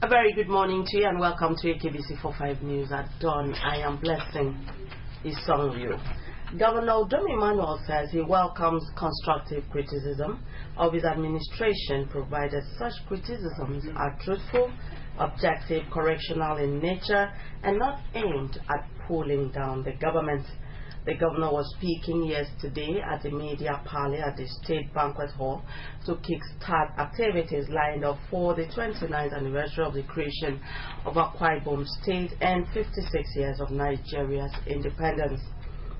A very good morning to you and welcome to AKBC 45 News at dawn. I am Blessing Isongview. Governor Dom Emmanuel says he welcomes constructive criticism of his administration, provided such criticisms are truthful, objective, correctional in nature, and not aimed at pulling down the government. The governor was speaking yesterday at the media parley at the State Banquet Hall to kickstart activities lined up for the 29th anniversary of the creation of Akwa Ibom State and 56 years of Nigeria's independence.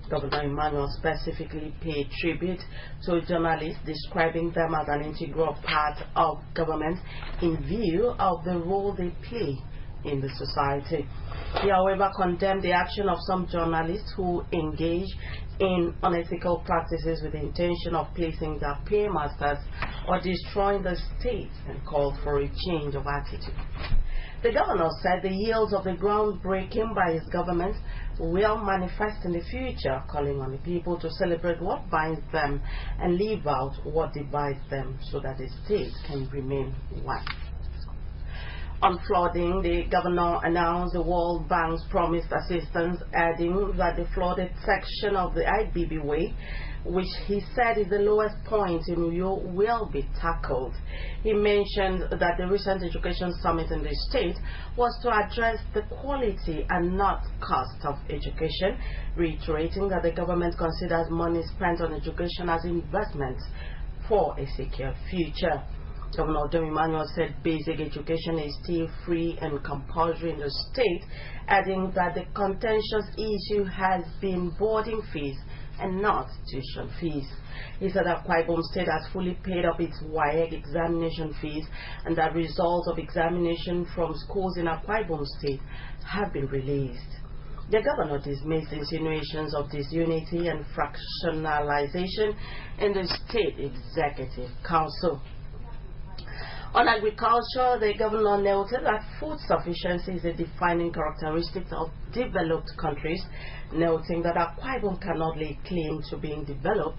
Governor Emmanuel specifically paid tribute to journalists, describing them as an integral part of government in view of the role they play in the society. He, however, condemned the action of some journalists who engage in unethical practices with the intention of placing their paymasters or destroying the state and called for a change of attitude. The governor said the yields of the groundbreaking by his government will manifest in the future, calling on the people to celebrate what binds them and leave out what divides them so that the state can remain one. On flooding, the governor announced the World Bank's promised assistance, adding that the flooded section of the IBB Way, which he said is the lowest point in Uyo, will be tackled. He mentioned that the recent education summit in the state was to address the quality and not cost of education, reiterating that the government considers money spent on education as investment for a secure future. Governor Dom Emmanuel said basic education is still free and compulsory in the state, adding that the contentious issue has been boarding fees and not tuition fees. He said that Akwa Ibom State has fully paid up its WAEC examination fees and that results of examination from schools in Akwa Ibom State have been released. The governor dismissed insinuations of disunity and fractionalization in the State Executive Council. On agriculture, the governor noted that food sufficiency is a defining characteristic of developed countries, noting that Akwa Ibom cannot lay claim to being developed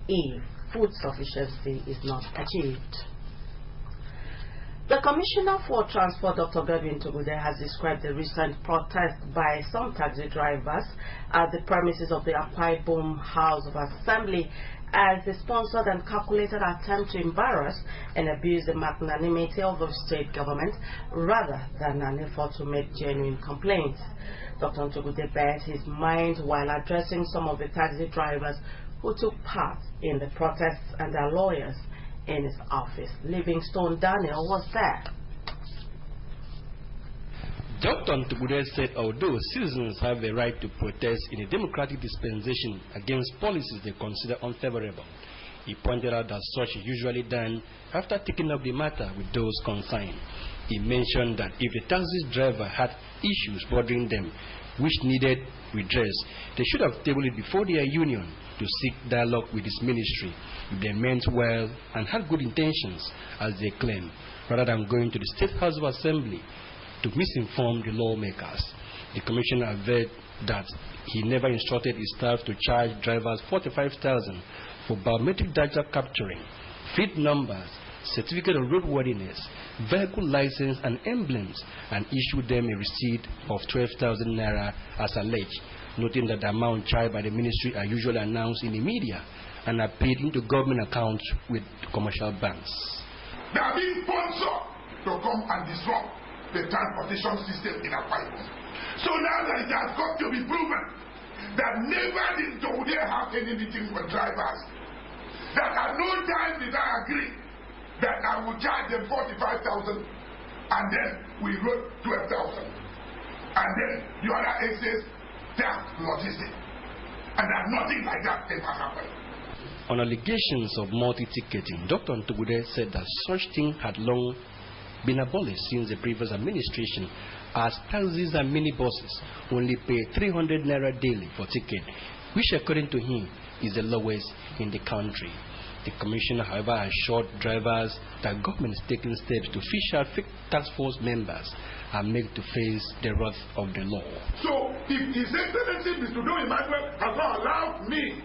if food sufficiency is not achieved. The Commissioner for Transport, Dr. Godwin Tugude, has described the recent protest by some taxi drivers at the premises of the Akwa Ibom House of Assembly as the sponsored and calculated attempt to embarrass and abuse the magnanimity of the state government rather than an effort to make genuine complaints. Dr. Tugude bared his mind while addressing some of the taxi drivers who took part in the protests and their lawyers in his office. Livingstone Daniel was there. Dr. Tugude said although citizens have a right to protest in a democratic dispensation against policies they consider unfavorable, he pointed out that such is usually done after taking up the matter with those concerned. He mentioned that if the taxi driver had issues bothering them which needed redress, they should have tabled it before their union to seek dialogue with his ministry if they meant well and had good intentions, as they claim, rather than going to the State House of Assembly to misinform the lawmakers. The commissioner averred that he never instructed his staff to charge drivers 45,000 for biometric data capturing, fleet numbers, certificate of roadworthiness, vehicle license and emblems, and issue them a receipt of 12,000 naira as alleged, noting that the amount charged by the ministry are usually announced in the media and are paid into government accounts with commercial banks. They are being sponsored to come and disrupt the transportation system in Akwa Ibom. So now that it has got to be proven that never did they have any meeting with drivers, that at no time did I agree that I would charge them 45,000 and then we wrote 12,000. And then the other end says theft logistics. And that nothing like that ever happened. On allegations of multi-ticketing, Dr. Tugude said that such thing had long been abolished since the previous administration, as taxis and minibuses only pay 300 naira daily for ticket, which according to him is the lowest in the country. The commissioner, however, assured drivers that government is taking steps to fish out fake task force members and make to face the wrath of the law. So, if His Excellency Mr. Dom Emmanuel has not allowed me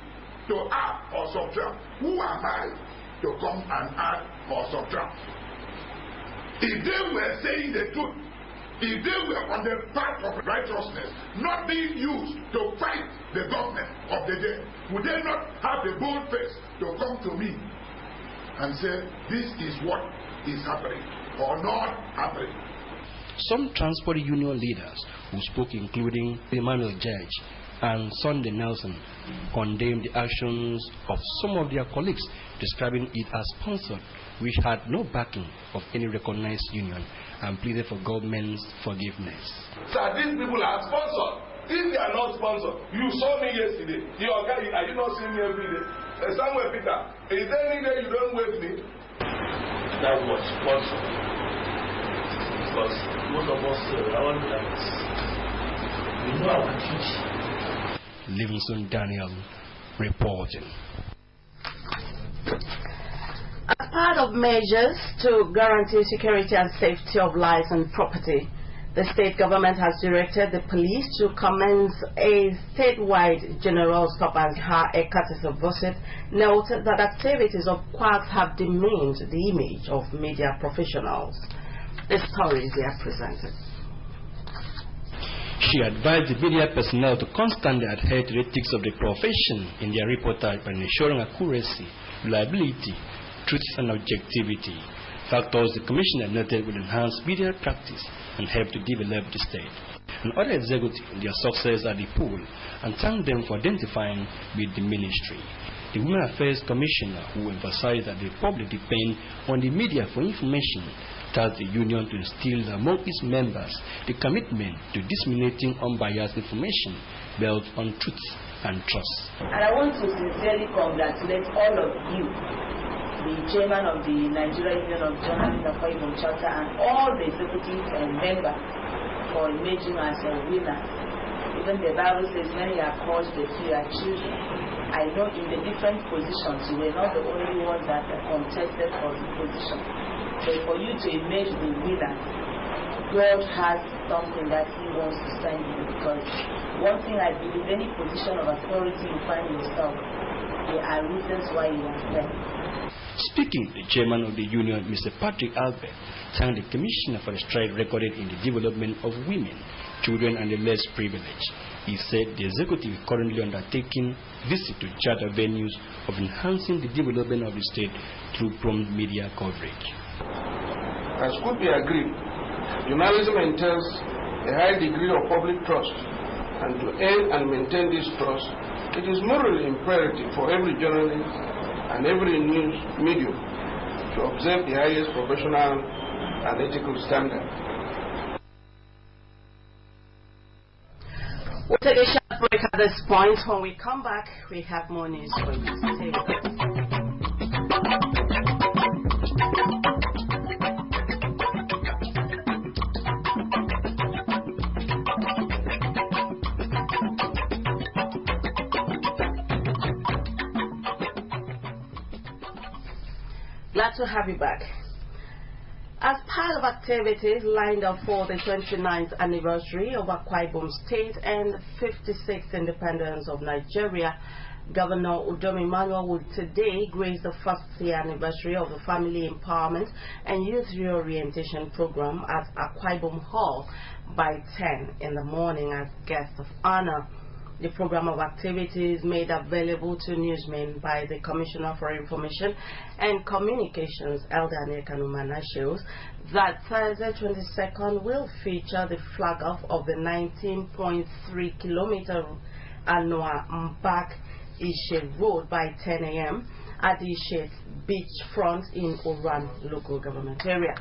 to add or subtract, who am I to come and add or subtract? if they were saying the truth, if they were on the path of righteousness, not being used to fight the government of the day, would they not have the bold face to come to me and say, this is what is happening or not happening? Some transport union leaders who spoke, including Emmanuel Judge and Sunday Nelson, condemned the actions of some of their colleagues, describing it as sponsored, which had no backing of any recognized union, and pleaded for government's forgiveness. Sir, these people are sponsored. If they are not sponsored, you saw me yesterday. Your guy, are you not seeing me every day? Samuel Peter, is there any day you don't wave me? That was sponsored. Because most of us our leaders, we know our duty. Livingston Daniel reporting. As part of measures to guarantee security and safety of lives and property, the state government has directed the police to commence a statewide general stop and Curtis Vosit noted that activities of quacks have demeaned the image of media professionals. The stories they are presented. She advised the media personnel to constantly adhere to the ethics of the profession in their reportage by ensuring accuracy, reliability, truth and objectivity, factors the commissioner noted will enhance media practice and help to develop the state. And other executives their success at the pool and thanked them for identifying with the ministry. The Women Affairs Commissioner, who emphasized that the public depend on the media for information, tasked the union to instill among its members the commitment to disseminating unbiased information built on truth and trust. And I want to sincerely congratulate all of you, the chairman of the Nigeria Union of Journalists of Akwa Ibom Chapter, and all the executives and members for emerging as a winner. Even the Bible says, many are called, but few are chosen. I know in the different positions, you were not the only ones that contested for the position. But for you to emerge the winner, God has something that He wants to send you. Because one thing I believe, any position of authority you find yourself, there are reasons why you are there. Speaking, the chairman of the union, Mr. Patrick Albert, thanked the commissioner for the stride recorded in the development of women, children, and the less privileged. He said the executive is currently undertaking visits to charter venues of enhancing the development of the state through prompt media coverage. As could be agreed, journalism entails a high degree of public trust, and to earn and maintain this trust, it is morally imperative for every journalist and every news medium to observe the highest professional and ethical standards. We'll take a short break at this point. When we come back, we have more news for you. Stay with us. Glad to have you back. As part of activities lined up for the 29th anniversary of Akwa Ibom State and 56th independence of Nigeria, Governor Udom Emmanuel will today grace the first year anniversary of the Family Empowerment and Youth Reorientation Program at Akwa Ibom Hall by 10 in the morning as guest of honor. The program of activities made available to newsmen by the Commissioner for Information and Communications, Elder Kanumana, shows that Thursday 22nd will feature the flag-off of the 19.3 kilometer Anua Mbak Ishe Road by 10 a.m. at the Ishe beachfront in Oran local government area.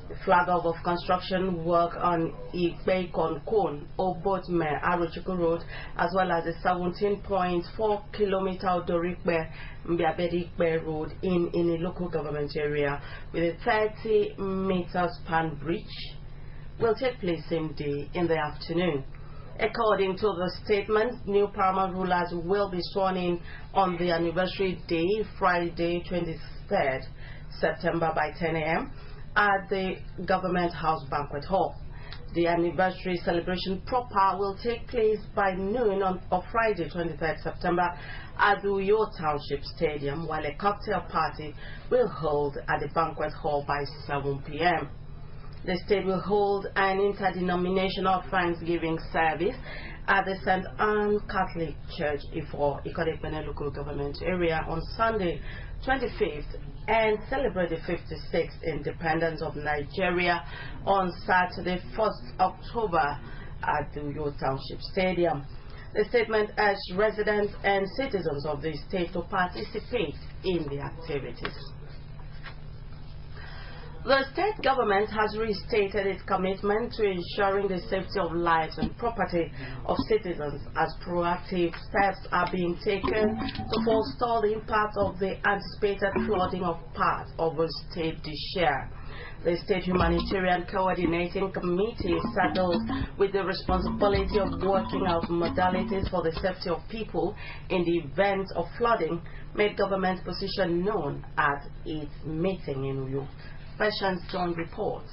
The flag-off of construction work on Igbe Konkon, Obotme, Arochukwu Road, as well as the 17.4 kilometer Odorikbe Mbiabedikbe Road in a local government area with a 30-meter span bridge will take place same day in the afternoon. According to the statement, new paramount rulers will be sworn in on the anniversary day, Friday, 23rd September by 10 a.m. at the Government House Banquet Hall. The anniversary celebration proper will take place by noon on Friday, 23rd September at the Uyo Township Stadium, while a cocktail party will hold at the banquet hall by 7 p.m. The state will hold an interdenominational Thanksgiving service at the St. Anne Catholic Church for Ikot-Ekpene local government area on Sunday, 25th, and celebrate the 56th independence of Nigeria on Saturday, 1st October at the Uyo Township Stadium. The statement urged residents and citizens of the state to participate in the activities. The state government has restated its commitment to ensuring the safety of lives and property of citizens as proactive steps are being taken to forestall the impact of the anticipated flooding of parts of the state this year. The State Humanitarian Coordinating Committee, saddled with the responsibility of working out modalities for the safety of people in the event of flooding, made government position known at its meeting in Uyo. Patience John reports.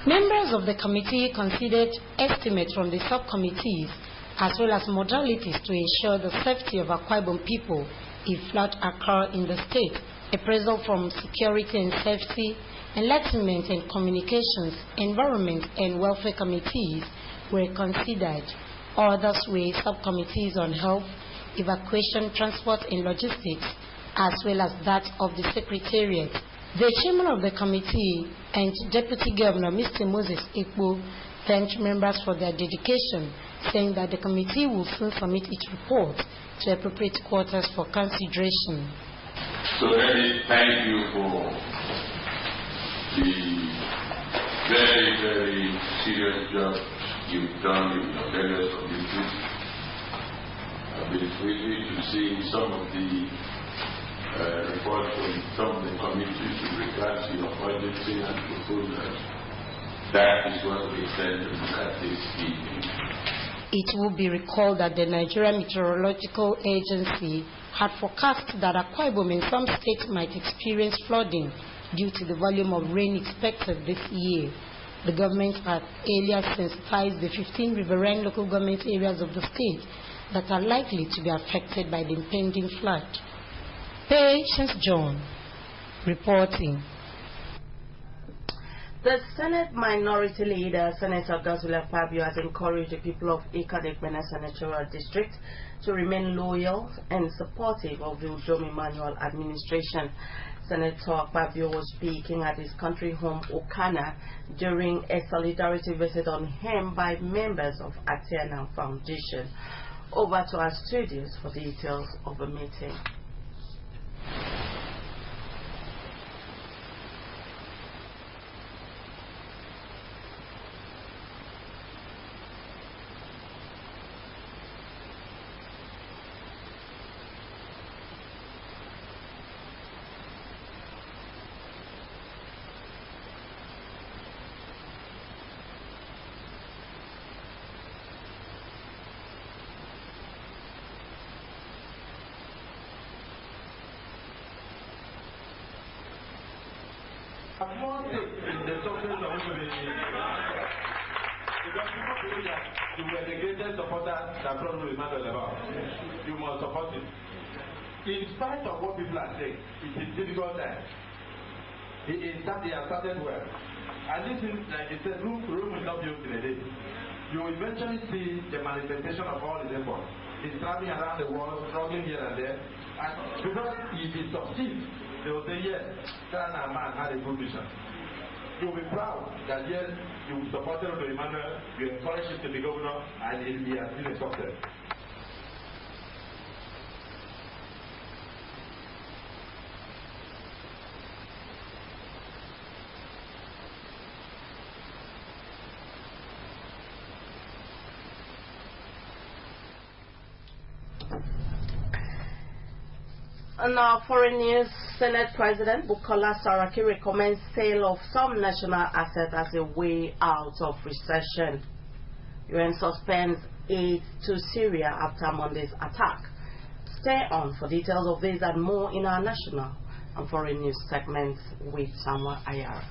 Members of the committee considered estimates from the subcommittees as well as modalities to ensure the safety of Akwa Ibom people if flood occur in the state. Appraisal from Security and Safety, Enlightenment and Communications, Environment and Welfare committees were considered. Others were subcommittees on health, evacuation, transport and logistics, as well as that of the Secretariat. The chairman of the committee and Deputy Governor, Mr. Moses Ikpo, thanked members for their dedication, saying that the committee will soon submit its report to appropriate quarters for consideration. So let me thank you for the very, very serious job you've done in your various committees. I've been pleased to see some of the reports from some of the committees with regards to your budgeting and proposals. That is what we intend to look at this evening. It will be recalled that the Nigerian Meteorological Agency had forecast that Akwa Ibom in some states might experience flooding due to the volume of rain expected this year. The government had earlier sensitized the 15 riverine local government areas of the state that are likely to be affected by the impending flood. Patience John reporting. The Senate Minority Leader, Senator Godswill Akpabio, has encouraged the people of Ikot-Ekpene Senatorial District to remain loyal and supportive of the Udomi Manual administration. Senator Akpabio was speaking at his country home, Okana, during a solidarity visit on him by members of Atiana Foundation. Over to our studios for details of the meeting. The success of because people believe that you were the greatest supporter that brought Emmanuel about. You must support it. In spite of what people are saying, it is difficult time. They have started well. And this is, like they said, Rome will not be open a day. You will eventually see the manifestation of all his efforts. He's traveling around the world, struggling here and there. And because if he succeeds, they will say, yes, that man had a good vision. You'll be proud that, yes, you supported Emmanuel, you encouraged him to be governor, and he has been a success. In our foreign news, Senate President Bukola Saraki recommends sale of some national assets as a way out of recession. UN suspends aid to Syria after Monday's attack. Stay on for details of this and more in our national and foreign news segments with Samuel Ayara.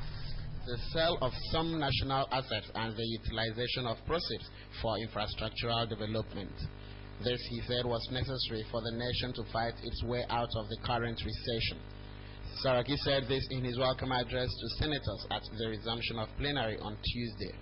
the sale of some national assets and the utilization of proceeds for infrastructural development. This, he said, was necessary for the nation to fight its way out of the current recession. Saraki said this in his welcome address to senators at the resumption of plenary on Tuesday.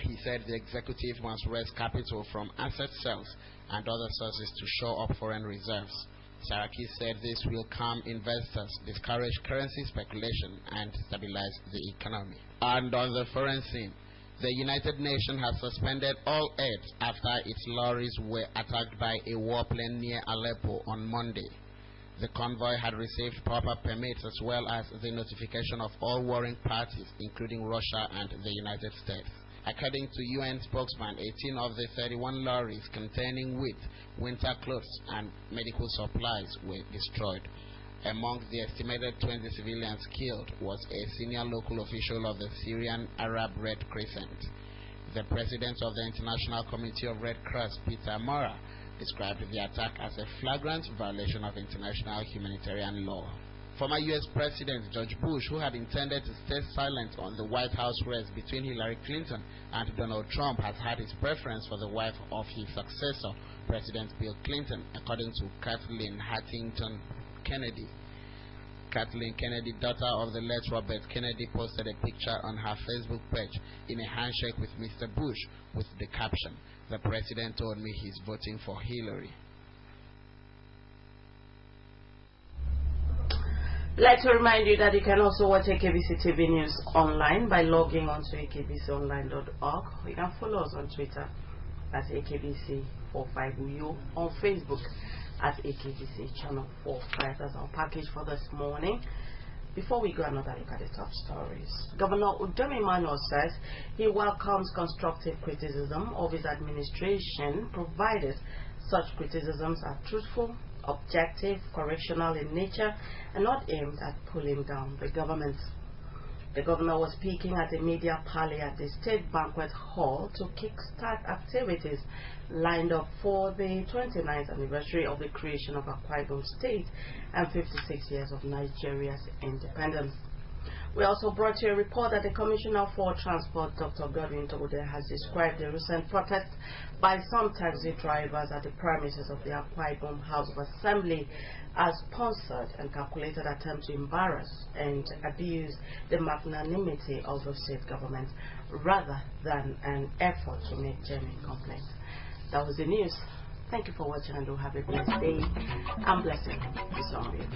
He said the executive must raise capital from asset sales and other sources to shore up foreign reserves. Saraki said this will calm investors, discourage currency speculation, and stabilize the economy. And on the foreign scene, the United Nations has suspended all aid after its lorries were attacked by a warplane near Aleppo on Monday. The convoy had received proper permits as well as the notification of all warring parties, including Russia and the United States. According to UN spokesman, 18 of the 31 lorries containing wheat, winter clothes, and medical supplies were destroyed. Among the estimated 20 civilians killed was a senior local official of the Syrian Arab Red Crescent. The president of the International Committee of Red Cross, Peter Mora, described the attack as a flagrant violation of international humanitarian law. Former U.S. President George Bush, who had intended to stay silent on the White House race between Hillary Clinton and Donald Trump, has had his preference for the wife of his successor, President Bill Clinton, according to Kathleen Huntington Kennedy. Kathleen Kennedy, daughter of the late Robert Kennedy, posted a picture on her Facebook page in a handshake with Mr. Bush with the caption, "The president told me he's voting for Hillary." I'd like to remind you that you can also watch AKBC TV News online by logging on to akbconline.org. You can follow us on Twitter at AKBC45U, on Facebook at AKBC Channel 45. That's our package for this morning. Before we go, another look at the top stories. Governor Udom Emmanuel says he welcomes constructive criticism of his administration, provided such criticisms are truthful, objective, correctional in nature, and not aimed at pulling down the government. The governor was speaking at a media parley at the State Banquet Hall to kickstart activities lined up for the 29th anniversary of the creation of Akwa Ibom State and 56 years of Nigeria's independence. We also brought you a report that the Commissioner for Transport, Dr. Godwin Togode, has described the recent protests by some taxi drivers at the premises of the Akwa Ibom House of Assembly as sponsored and calculated attempt to embarrass and abuse the magnanimity of the state government rather than an effort to make genuine complaints. That was the news. Thank you for watching and do have a blessed day and blessing. Good morning.